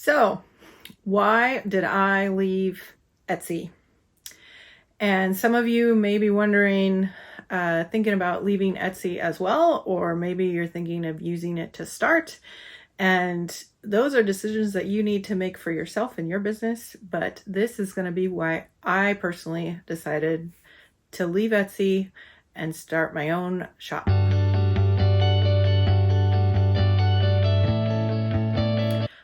So, why did I leave Etsy? And some of you may be wondering, thinking about leaving Etsy as well, or maybe you're thinking of using it to start. And those are decisions that you need to make for yourself and your business. But this is going to be why I personally decided to leave Etsy and start my own shop.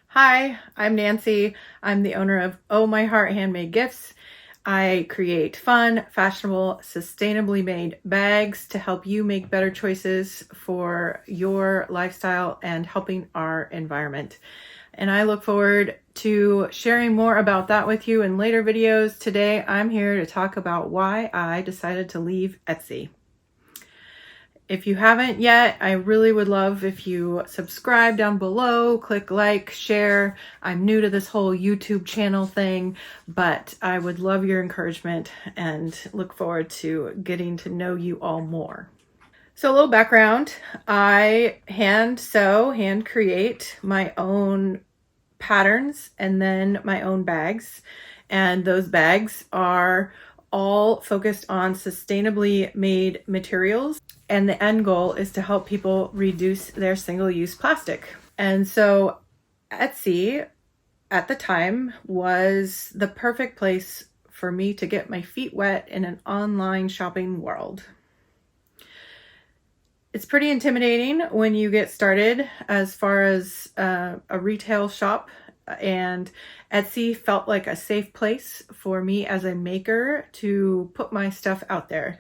Hi, I'm Nancy. I'm the owner of Oh My Heart Handmade Gifts. I create fun, fashionable, sustainably made bags to help you make better choices for your lifestyle and helping our environment. And I look forward to sharing more about that with you in later videos. Today, I'm here to talk about why I decided to leave Etsy. If you haven't yet, I really would love if you subscribe down below, click like, share. I'm new to this whole YouTube channel thing, but I would love your encouragement and look forward to getting to know you all more. So a little background, I hand create my own patterns and then my own bags. And those bags are all focused on sustainably made materials. And the end goal is to help people reduce their single-use plastic. And so Etsy at the time was the perfect place for me to get my feet wet in an online shopping world. It's pretty intimidating when you get started as far as a retail shop, and Etsy felt like a safe place for me as a maker to put my stuff out there.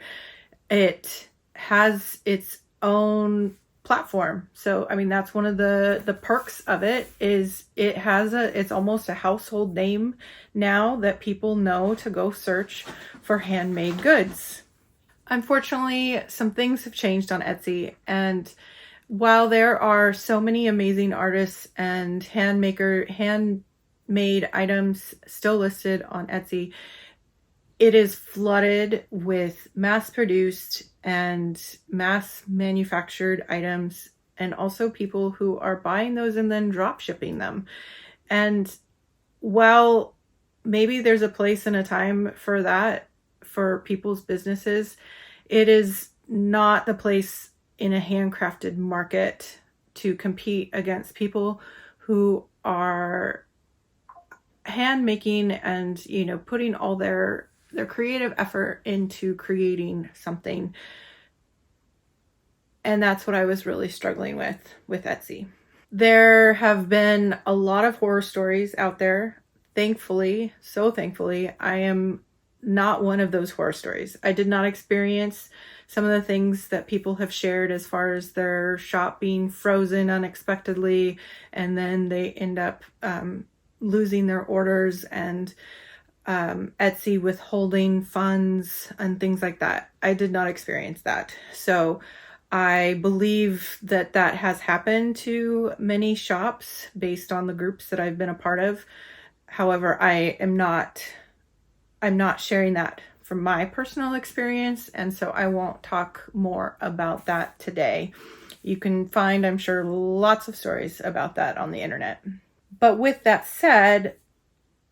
It has its own platform. So, I mean, that's one of the perks of it is it's almost a household name now that people know to go search for handmade goods. Unfortunately, some things have changed on Etsy, and while there are so many amazing artists and handmade items still listed on Etsy, it is flooded with mass-produced and mass-manufactured items, and also people who are buying those and then drop shipping them. And while maybe there's a place and a time for that for people's businesses, it is not the place in a handcrafted market to compete against people who are hand making and, putting all their creative effort into creating something. And that's what I was really struggling with Etsy. There have been a lot of horror stories out there. Thankfully, I am not one of those horror stories. I did not experience some of the things that people have shared as far as their shop being frozen unexpectedly, and then they end up losing their orders, and Etsy withholding funds and things like that. I did not experience that. So I believe that has happened to many shops based on the groups that I've been a part of. However, I'm not sharing that from my personal experience, and so I won't talk more about that today. You can find, I'm sure, lots of stories about that on the internet. But with that said,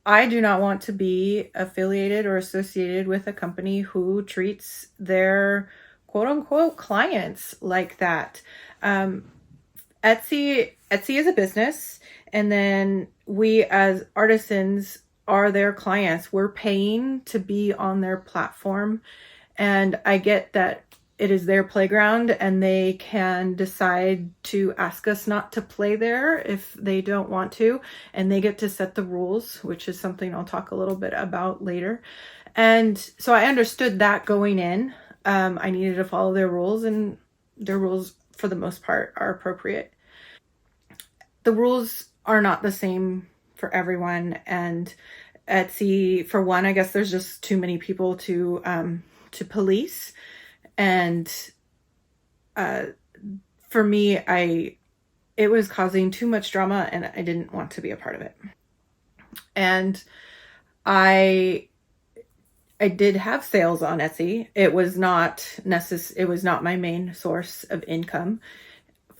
I do not want to be affiliated or associated with a company who treats their quote-unquote clients like that. Etsy is a business, and then we as artisans are their clients. We're paying to be on their platform, and I get that it is their playground and they can decide to ask us not to play there if they don't want to, and they get to set the rules, which is something I'll talk a little bit about later. And so I understood that going in. I needed to follow their rules, and their rules for the most part are appropriate. The rules are not the same for everyone, and Etsy, for one, I guess there's just too many people to police, and for me, it was causing too much drama, and I didn't want to be a part of it. And I did have sales on Etsy. It was not my main source of income.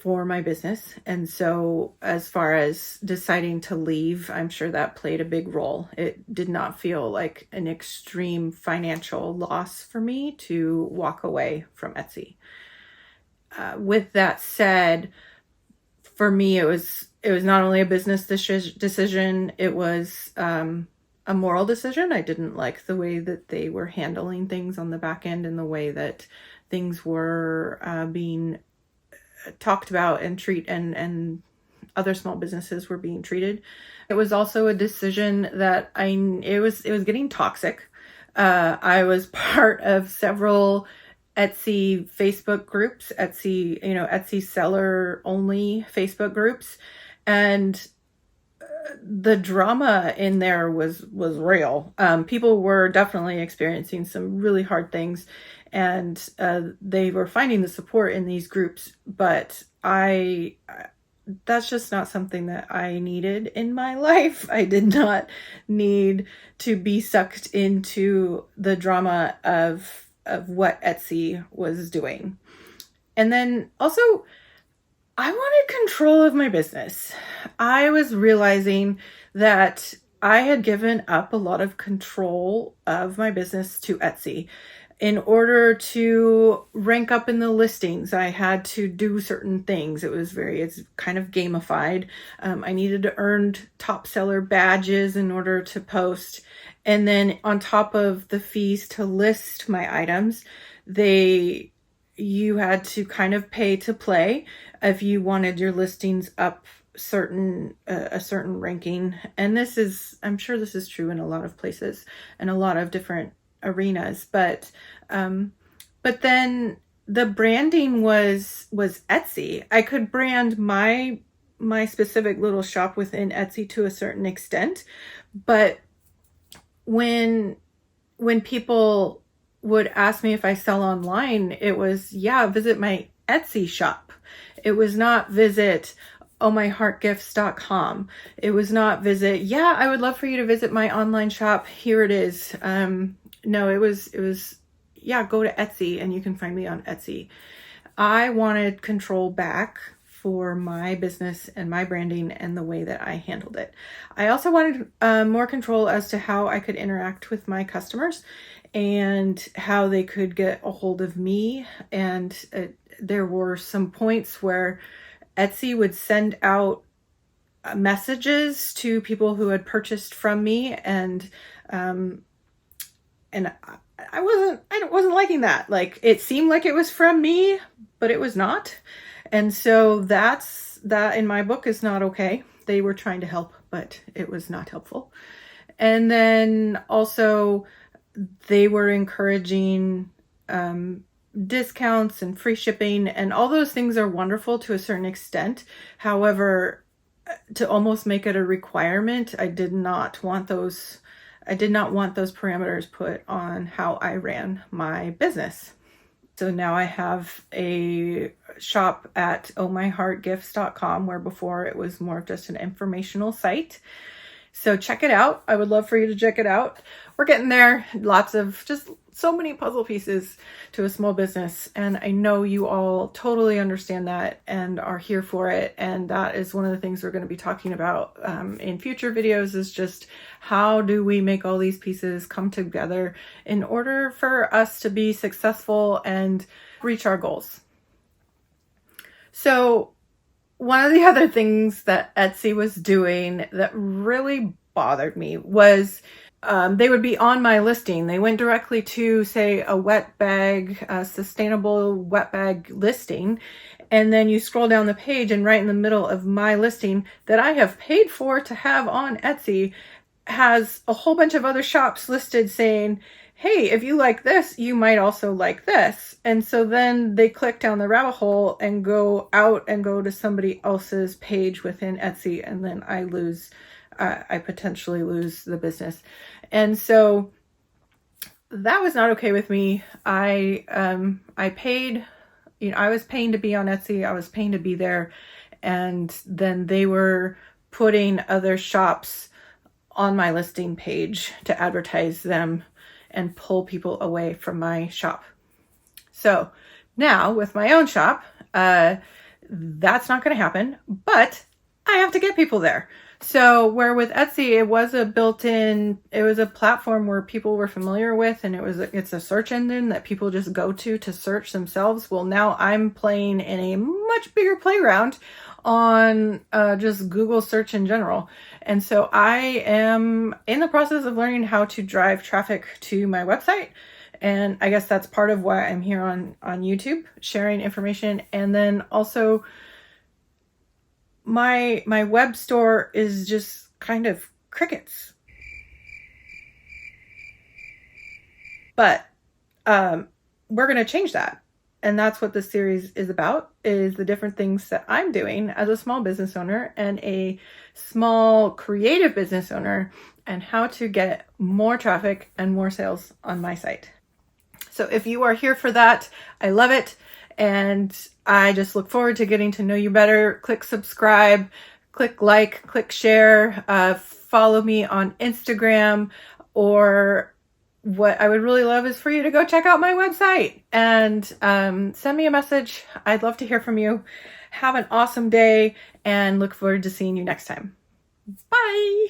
for my business. And so as far as deciding to leave, I'm sure that played a big role. It did not feel like an extreme financial loss for me to walk away from Etsy. With that said, for me, it was not only a business decision, it was a moral decision. I didn't like the way that they were handling things on the back end and the way that things were being talked about and other small businesses were being treated. It was also a decision that it was getting toxic. I was part of several Etsy Facebook groups, Etsy seller only Facebook groups, and the drama in there was real. People were definitely experiencing some really hard things, and they were finding the support in these groups, but that's just not something that I needed in my life. I did not need to be sucked into the drama of what Etsy was doing. And then also, I wanted control of my business. I was realizing that I had given up a lot of control of my business to Etsy. In order to rank up in the listings, I had to do certain things. It's kind of gamified. I needed to earn top seller badges in order to post. And then on top of the fees to list my items, you had to kind of pay to play if you wanted your listings up a certain ranking. And I'm sure this is true in a lot of places and a lot of different arenas, but then the branding was Etsy. I could brand my specific little shop within Etsy to a certain extent, but when people would ask me if I sell online, it was, visit my Etsy shop. It was not visit ohmyheartgifts.com. It was not visit, I would love for you to visit my online shop. Here it is. No, it was, go to Etsy and you can find me on Etsy. I wanted control back for my business and my branding and the way that I handled it. I also wanted more control as to how I could interact with my customers and how they could get a hold of me. And there were some points where Etsy would send out messages to people who had purchased from me, and I wasn't liking that. Like, it seemed like it was from me, but it was not. And so that in my book is not okay. They were trying to help, but it was not helpful. And then also they were encouraging discounts and free shipping, and all those things are wonderful to a certain extent. However, to almost make it a requirement, I did not want those parameters put on how I ran my business. So now I have a shop at ohmyheartgifts.com, where before it was more of just an informational site. So check it out. I would love for you to check it out. We're getting there. Lots of just so many puzzle pieces to a small business. And I know you all totally understand that and are here for it. And that is one of the things we're going to be talking about in future videos, is just how do we make all these pieces come together in order for us to be successful and reach our goals. So one of the other things that Etsy was doing that really bothered me was they would be on my listing. They went directly to, say, a wet bag, a sustainable wet bag listing. And then you scroll down the page, and right in the middle of my listing that I have paid for to have on Etsy has a whole bunch of other shops listed saying, hey, if you like this, you might also like this. And so then they click down the rabbit hole and go out and go to somebody else's page within Etsy. And then I potentially lose the business. And so that was not okay with me. I paid, I was paying to be on Etsy. I was paying to be there. And then they were putting other shops on my listing page to advertise them and pull people away from my shop. So now with my own shop, that's not going to happen, but I have to get people there. So where with Etsy, it was a platform where people were familiar with, and it's a search engine that people just go to search themselves. Well, now I'm playing in a much bigger playground on just Google search in general. And so I am in the process of learning how to drive traffic to my website. And I guess that's part of why I'm here on YouTube, sharing information. And then also my web store is just kind of crickets. But we're going to change that. And that's what this series is about, is the different things that I'm doing as a small business owner and a small creative business owner, and how to get more traffic and more sales on my site. So if you are here for that, I love it. And I just look forward to getting to know you better. Click subscribe, click like, click share, follow me on Instagram, or what I would really love is for you to go check out my website and send me a message. I'd love to hear from you. Have an awesome day and look forward to seeing you next time. Bye.